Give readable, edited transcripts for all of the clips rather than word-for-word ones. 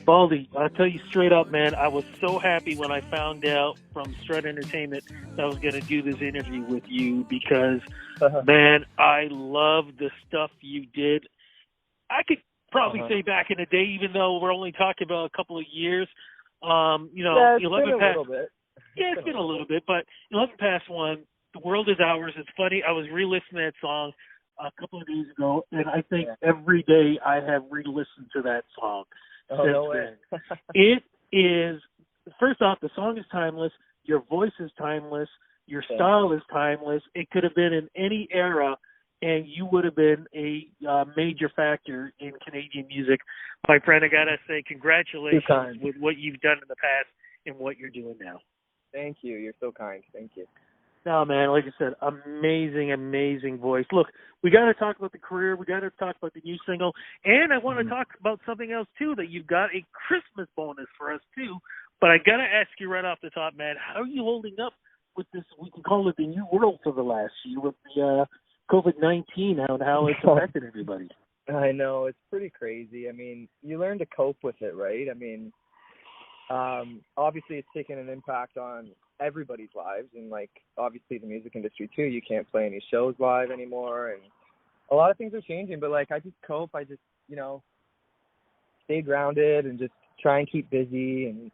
Baldy, I'll tell you straight up, man, I was so happy when I found out from Strut Entertainment that I was going to do this interview with you because, man, I love the stuff you did. I could probably say back in the day, even though we're only talking about a couple of years, yeah, it's 11 been a past. little bit. Yeah, it's been a little bit, but 11 past 1, The World Is Ours. It's funny, I was re-listening to that song a couple of days ago, and I think every day I have re-listened to that song. Oh, no way. It is, first off, the song is timeless, your voice is timeless, your style is timeless. It could have been in any era, and you would have been a major factor in Canadian music. My friend, I got to say congratulations with what you've done in the past and what you're doing now. Thank you. You're so kind. Thank you. No, man, like I said, amazing, amazing voice. Look, we got to talk about the career. We got to talk about the new single. And I want to talk about something else, too, that you've got a Christmas bonus for us, too. But I got to ask you right off the top, man, how are you holding up with this, we can call it the new world for the last year with the COVID-19 and how it's affected everybody? I know. It's pretty crazy. I mean, you learn to cope with it, right? I mean, obviously it's taken an impact on everybody's lives, and like obviously the music industry too. You can't play any shows live anymore, and a lot of things are changing, but like I just cope. I just stay grounded and just try and keep busy and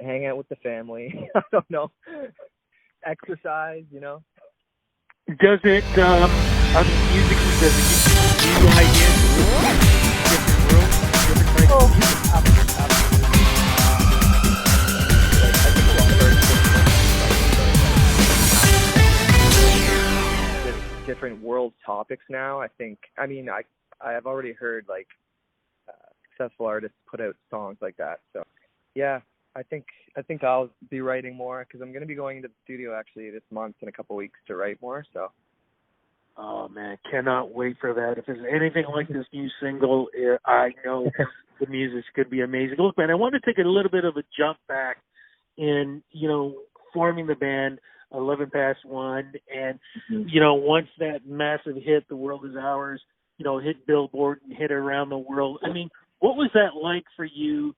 hang out with the family. I don't know, exercise. Does it musically, does it give you ideas different worlds, different types of music? Absolutely. Different world topics now. I have already heard like successful artists put out songs like that. So yeah, I think I'll be writing more because I'm going to be going into the studio actually this month in a couple of weeks to write more. So oh man, cannot wait for that. If there's anything like this new single, I know the music's going to be amazing. Look, man, I want to take a little bit of a jump back in forming the band 11 past 1, and once that massive hit, The World Is Ours, hit Billboard and hit around the world. I mean, what was that like for you,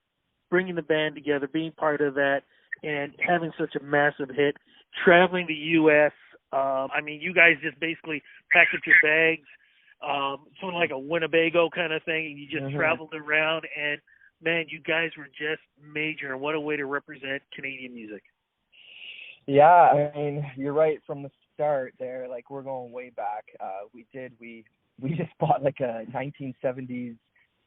bringing the band together, being part of that, and having such a massive hit, traveling the U.S.? I mean, you guys just basically packed up your bags, sort of like a Winnebago kind of thing, and you just traveled around, and man, you guys were just major. What a way to represent Canadian music. Yeah, I mean, you're right from the start there. Like, we're going way back. We just bought like a 1970s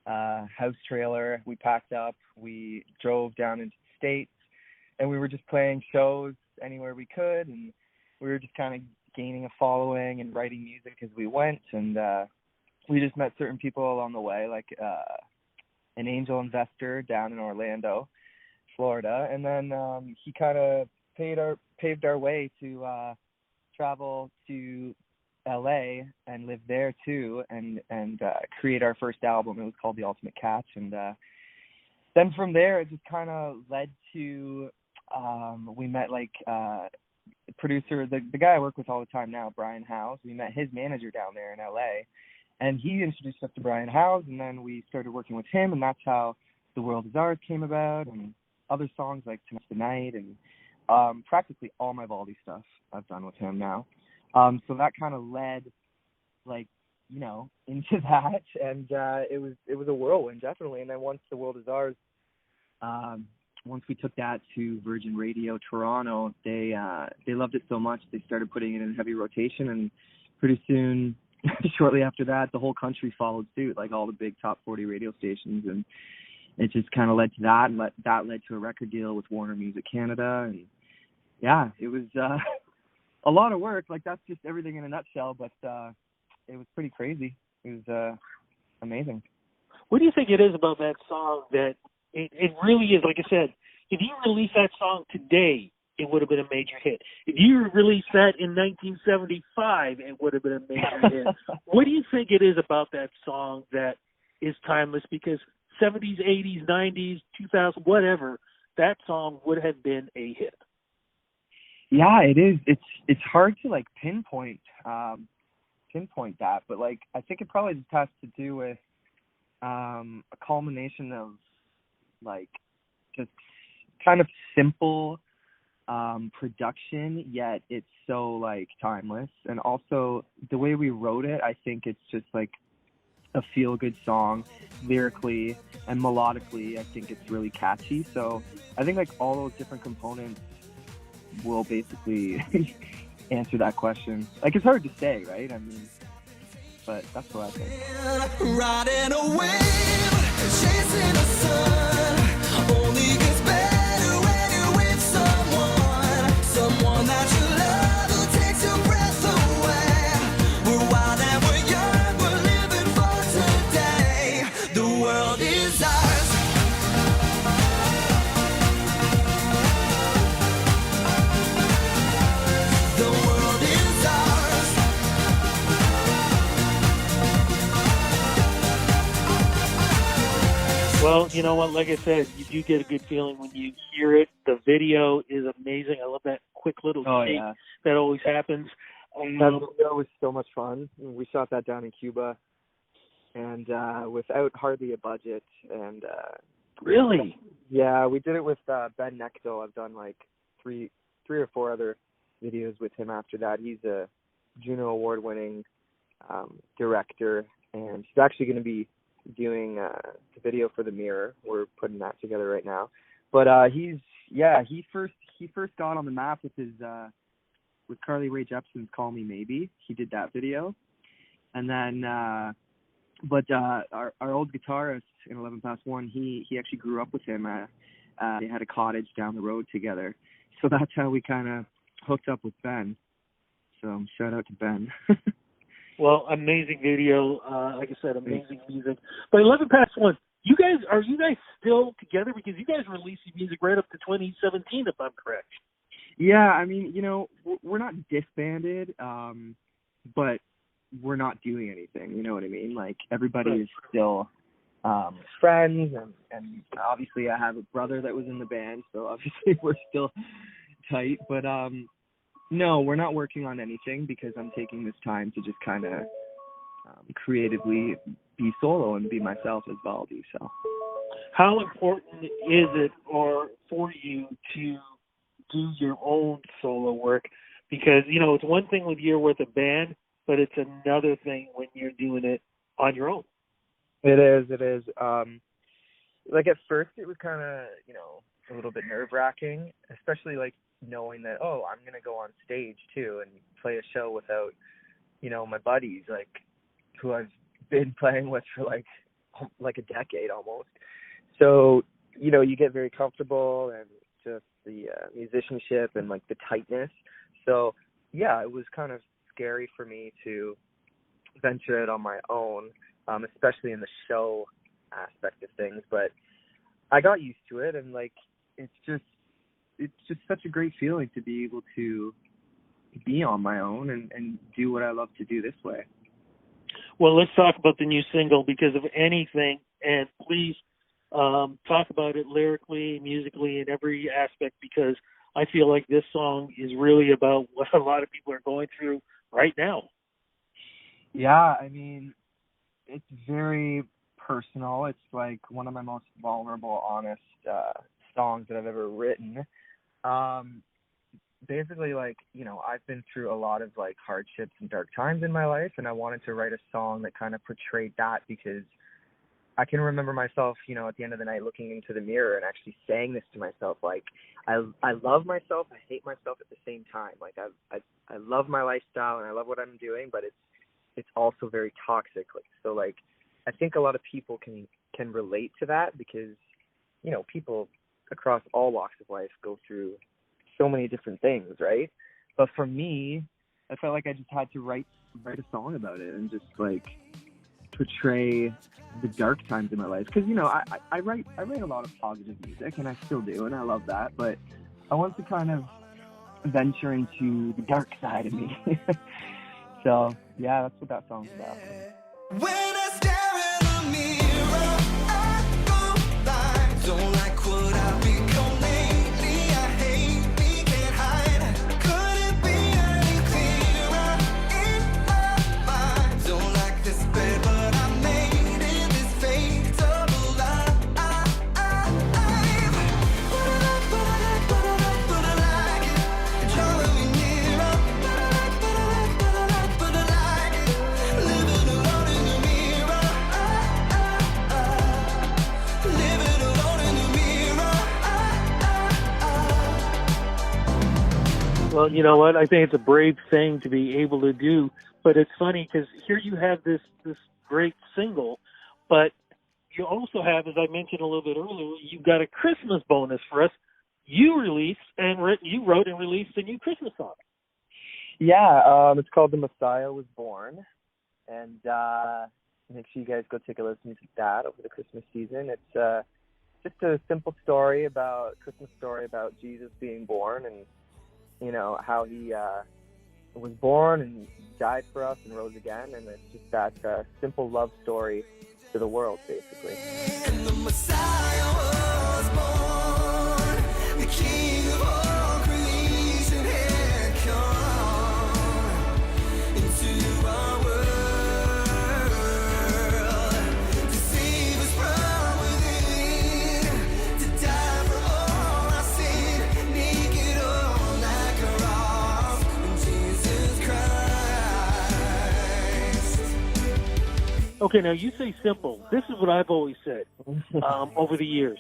house trailer. We packed up. We drove down into the States, and we were just playing shows anywhere we could, and we were just kind of gaining a following and writing music as we went. And we just met certain people along the way, like an angel investor down in Orlando, Florida, and then he kind of paved our way to travel to LA and live there too, and create our first album. It was called The Ultimate Catch, and then from there it just kind of led to we met like the producer, the guy I work with all the time now, Brian Howes. We met his manager down there in LA, and he introduced us to Brian Howes, and then we started working with him, and that's how The World Is Ours came about, and other songs like Tonight's the Night, and practically all my Valdii stuff I've done with him now. So that kind of led, into that, and it was a whirlwind, definitely. And then once The World Is Ours, once we took that to Virgin Radio Toronto, they loved it so much they started putting it in heavy rotation, and pretty soon, shortly after that, the whole country followed suit, like all the big top 40 radio stations, and it just kind of led to that, and that led to a record deal with Warner Music Canada, and yeah, it was a lot of work. Like, that's just everything in a nutshell, but it was pretty crazy. It was amazing. What do you think it is about that song that it really is, like I said, if you release that song today, it would have been a major hit. If you released that in 1975, it would have been a major hit. What do you think it is about that song that is timeless? Because 70s, 80s, 90s, 2000, whatever, that song would have been a hit. Yeah, it is. It's hard to like pinpoint that, but like I think it probably just has to do with a culmination of like just kind of simple production, yet it's so like timeless. And also the way we wrote it, I think it's just like a feel-good song lyrically and melodically. I think it's really catchy. So I think like all those different components will basically answer that question. Like, it's hard to say, right? I mean, but that's what I think. Riding a wave, chasing the sun, only gets better when you're with someone that you love who takes your breath away. We're wild and we're young, we're living for today. The world is ours. The world is ours. Well, you know what? Like I said, you do get a good feeling when you hear it. The video is amazing. I love that quick little shake that always happens. That video was so much fun. We shot that down in Cuba, and without hardly a budget. And really, yeah, we did it with Ben Nechtel. I've done like three or four other videos with him after that. He's a Juno Award-winning director, and he's actually going to be doing the video for the Mirror. We're putting that together right now. But he first got on the map with his with Carly Rae Jepsen's "Call Me Maybe." He did that video, and then but our old guitarist in 11 Past One, he actually grew up with him. They had a cottage down the road together, so that's how we kind of hooked up with Ben. So shout out to Ben. Well, amazing video. Like I said, amazing music. But 11 Past One, are you guys still together? Because you guys released your music right up to 2017, if I'm correct. Yeah, I mean, you know, we're not disbanded, but we're not doing anything. You know what I mean? Like, everybody is still friends, and obviously I have a brother that was in the band, so obviously we're still tight. But no, we're not working on anything because I'm taking this time to just kind of creatively be solo and be myself as Valdii. So, how important is it for you to do your own solo work? Because, you know, it's one thing when you're with a band, but it's another thing when you're doing it on your own. It is. Like, at first it was kind of, you know, a little bit nerve-wracking, especially like knowing that, oh, I'm going to go on stage too and play a show without, you know, my buddies, like, who I've been playing with for like a decade almost. So, you know, you get very comfortable, and just the musicianship and like the tightness. So yeah, it was kind of scary for me to venture it on my own, especially in the show aspect of things. But I got used to it, and like, it's just such a great feeling to be able to be on my own and do what I love to do this way. Well, let's talk about the new single, because of anything, and please talk about it lyrically, musically, in every aspect, because I feel like this song is really about what a lot of people are going through right now. Yeah, I mean, it's very personal. It's like one of my most vulnerable, honest songs that I've ever written. Basically, like, you know, I've been through a lot of like hardships and dark times in my life, and I wanted to write a song that kind of portrayed that, because I can remember myself, you know, at the end of the night looking into the mirror and actually saying this to myself, like, I love myself, I hate myself at the same time. Like, I love my lifestyle and I love what I'm doing, but it's also very toxic. Like, so like, I think a lot of people can relate to that, because, you know, people across all walks of life go through so many different things, right? But for me, I felt like I just had to write a song about it and just like portray the dark times in my life. Because, you know, I write a lot of positive music, and I still do, and I love that, but I want to kind of venture into the dark side of me. So yeah, that's what that song's about. When I stare in the mirror, I go blind. Don't like what I've become lately. I hate me, can't hide. Couldn't be any clearer in my mind. Don't like this bed, but I made it this fatal lie. Well, you know what? I think it's a brave thing to be able to do. But it's funny because here you have this great single, but you also have, as I mentioned a little bit earlier, you've got a Christmas bonus for us. You you wrote and released a new Christmas song. Yeah, it's called "The Messiah Was Born," and make sure you guys go take a listen to that over the Christmas season. It's just a simple Christmas story about Jesus being born, and you know how he was born and died for us and rose again, and it's just that simple love story to the world, basically. And the Messiah was born, the King of all creation had come into our world to save us from within, to die for all our sin, naked on that cross, in Jesus Christ. Okay, now you say simple. This is what I've always said over the years.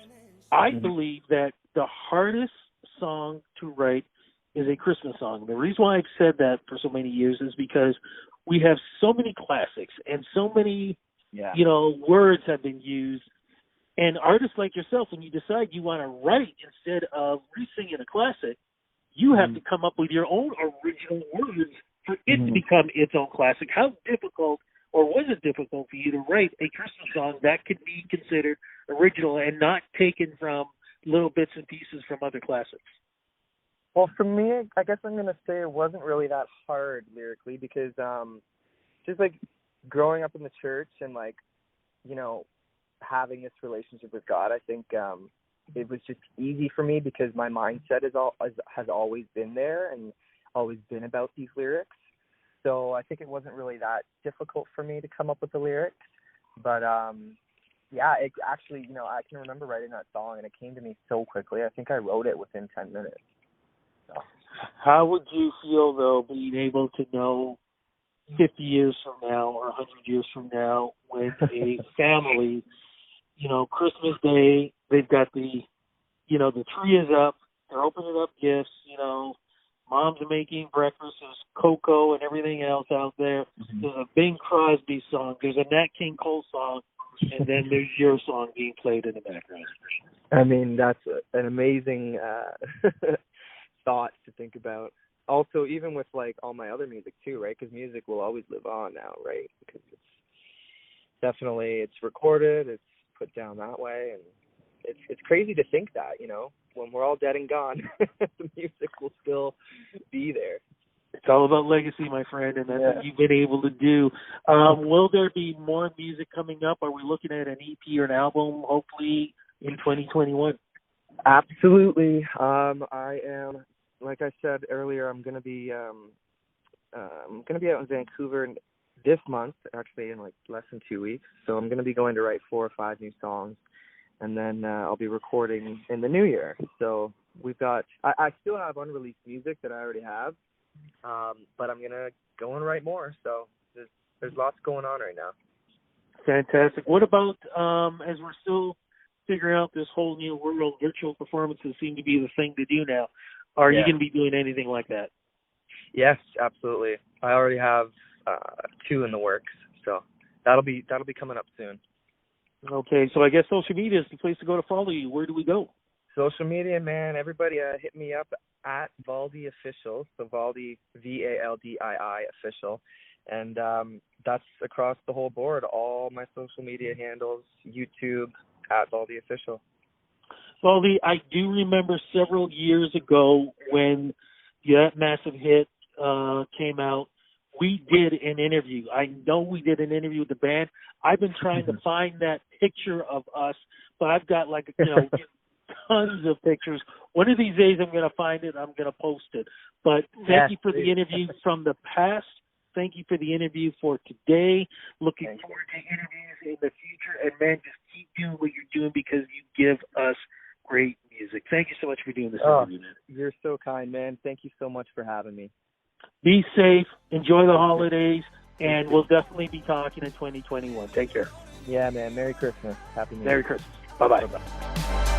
I believe that the hardest song to write is a Christmas song. The reason why I've said that for so many years is because we have so many classics and so many, words have been used. And artists like yourself, when you decide you want to write instead of re-singing a classic, you have to come up with your own original words for it to become its own classic. How difficult, or was it difficult for you to write a Christmas song that could be considered original and not taken from little bits and pieces from other classics? Well, for me, I guess I'm going to say it wasn't really that hard lyrically because just like growing up in the church and like, having this relationship with God, I think it was just easy for me because my mindset has always been there and always been about these lyrics. So I think it wasn't really that difficult for me to come up with the lyrics. But, it actually, I can remember writing that song, and it came to me so quickly. I think I wrote it within 10 minutes. So. How would you feel, though, being able to know 50 years from now or 100 years from now when a family, Christmas Day, they've got the tree is up, they're opening up gifts, Mom's making breakfast, there's cocoa and everything else out there. There's a Bing Crosby song, there's a Nat King Cole song, and then there's your song being played in the background. I mean, that's an amazing thought to think about. Also, even with like all my other music too, right? Because music will always live on now, right? Because it's recorded, it's put down that way, and it's crazy to think that, when we're all dead and gone, the music will still be there. It's all about legacy, my friend, and that's what you've been able to do. Will there be more music coming up? Are we looking at an EP or an album, hopefully, in 2021? Absolutely. I am, like I said earlier, I'm going to be out in Vancouver this month, actually in like less than 2 weeks. So I'm going to be going to write 4 or 5 new songs. And then I'll be recording in the new year. So we've got, I still have unreleased music that I already have, but I'm going to go and write more. So there's lots going on right now. Fantastic. What about, as we're still figuring out this whole new world, virtual performances seem to be the thing to do now. Are you going to be doing anything like that? Yes, absolutely. I already have 2 in the works. So that'll be coming up soon. Okay, so I guess social media is the place to go to follow you. Where do we go? Social media, man. Everybody hit me up at Valdii Official. So Valdii, Valdii Official. And that's across the whole board. All my social media handles, YouTube, at Valdii Official. Valdii, I do remember several years ago when that massive hit came out, we did an interview. I know we did an interview with the band. I've been trying to find that picture of us, but I've got tons of pictures. One of these days I'm going to find it. I'm going to post it. But thank you for the interview from the past. Thank you for the interview for today. Looking forward to interviews in the future. And, man, just keep doing what you're doing because you give us great music. Thank you so much for doing this interview, man. You're so kind, man. Thank you so much for having me. Be safe. Enjoy the holidays. And we'll definitely be talking in 2021. Take care. Yeah, man. Merry Christmas. Happy New Year. Merry Christmas. Bye-bye. Bye-bye.